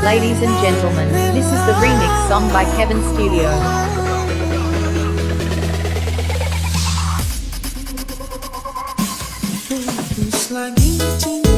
Ladies and gentlemen, this is the remix song by Kevin Studio. Lagi cinta